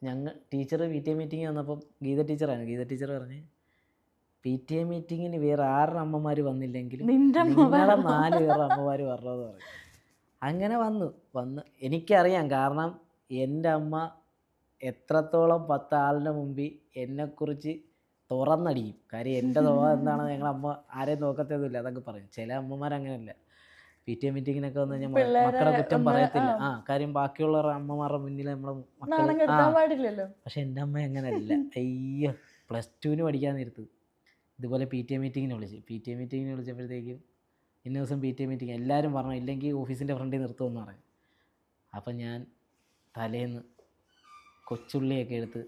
ഞങ്ങൾ teacher P T A meeting വന്നപ്പം Geetha teacher പറഞ്ഞ് പി ടി എ മീറ്റിങ്ങിന് വേറെ 6 അമ്മമാർ വന്നില്ലെങ്കിലും നിങ്ങളെ 4 പേരുടെ അമ്മമാർ വരണമെന്ന് പറഞ്ഞു. അങ്ങനെ വന്ന് എനിക്കറിയാം. കാരണം എൻ്റെ അമ്മ എത്രത്തോളം 10 ആളിൻ്റെ മുമ്പിൽ എന്നെക്കുറിച്ച് തുറന്നടിക്കും. കാര്യം എൻ്റെ സ്വഭാവം എന്താണെന്ന് ഞങ്ങളമ്മ ആരെയും നോക്കത്തേതുമില്ല, അതൊക്കെ പറയും. ചില അമ്മമാരങ്ങനെയല്ല. പി ടി എ മീറ്റിങ്ങിനൊക്കെ വന്ന് കഴിഞ്ഞാൽ മക്കളെ കുറ്റം പറയത്തില്ല. കാര്യം ബാക്കിയുള്ളവരുടെ അമ്മമാരുടെ മുന്നിൽ നമ്മളെ മക്കൾ. പക്ഷെ എൻ്റെ അമ്മ അങ്ങനെയല്ല. അയ്യോ, +2 പഠിക്കാൻ നേരത്ത് ഇതുപോലെ പി ടി എ മീറ്റിങ്ങിന് വിളിച്ചപ്പോഴത്തേക്കും ഇന്ന ദിവസം പി ടി എ മീറ്റിംഗ് എല്ലാവരും പറഞ്ഞു, ഇല്ലെങ്കിൽ ഓഫീസിൻ്റെ ഫ്രണ്ടിൽ നിർത്തുമെന്ന് പറയും. അപ്പം ഞാൻ തലേന്ന് കൊച്ചുള്ളിയൊക്കെ എടുത്ത്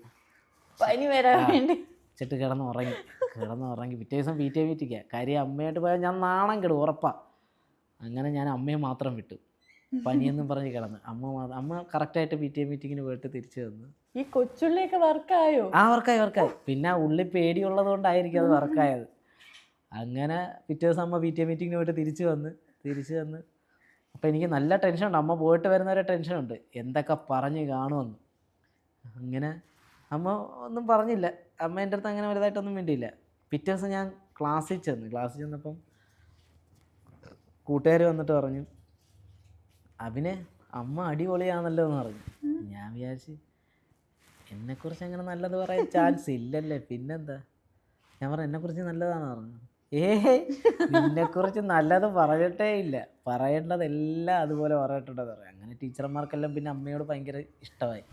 പനി വരാൻ വേണ്ടി വെച്ചിട്ട് കിടന്നുറങ്ങി പിറ്റേ ദിവസം പി ടി എ മീറ്റിംഗാണ്. കാര്യം അമ്മയായിട്ട് പോയാൽ ഞാൻ നാണം കെടും ഉറപ്പാണ്. അങ്ങനെ ഞാൻ അമ്മയെ മാത്രം വിട്ടു, പനിയെന്നും പറഞ്ഞ് കിടന്ന്. അമ്മ കറക്റ്റായിട്ട് പി ടി എ മീറ്റിങ്ങിന് പോയിട്ട് തിരിച്ചു വന്നു. ഈ കൊച്ചുള്ളിയൊക്കെ വർക്കായോ? വർക്കായി. പിന്നെ ഉള്ളി പേടിയുള്ളത് കൊണ്ടായിരിക്കും അത് വർക്കായത്. അങ്ങനെ പിറ്റേ ദിവസം അമ്മ പി ടി എ മീറ്റിങ്ങിന് പോയിട്ട് തിരിച്ചു വന്ന് അപ്പോൾ എനിക്ക് നല്ല ടെൻഷനുണ്ട്. അമ്മ പോയിട്ട് വരുന്നവരെ ടെൻഷനുണ്ട്, എന്തൊക്കെ പറഞ്ഞ് കാണുമെന്ന്. അങ്ങനെ അമ്മ ഒന്നും പറഞ്ഞില്ല. അമ്മ എൻ്റെ അടുത്ത് അങ്ങനെ വലുതായിട്ടൊന്നും വേണ്ടിയില്ല. പിറ്റേ ദിവസം ഞാൻ ക്ലാസ്സിൽ ചെന്നപ്പം കൂട്ടുകാർ വന്നിട്ട് പറഞ്ഞു, അഭിനെ അമ്മ അടിപൊളിയാണല്ലോ എന്ന് പറഞ്ഞു. ഞാൻ വിചാരിച്ച് എന്നെക്കുറിച്ച് അങ്ങനെ നല്ലത് പറയാൻ ചാൻസ് ഇല്ലല്ലേ, പിന്നെന്താ. ഞാൻ പറഞ്ഞു എന്നെക്കുറിച്ച് നല്ലതാണെന്ന് പറഞ്ഞു. നിന്നെക്കുറിച്ച് നല്ലത് പറഞ്ഞിട്ടേ ഇല്ല, പറയേണ്ടതെല്ലാം അതുപോലെ പറഞ്ഞിട്ടുണ്ടെന്ന് പറയാം. അങ്ങനെ ടീച്ചർമാർക്കെല്ലാം പിന്നെ അമ്മയോട് ഭയങ്കര ഇഷ്ടമായി.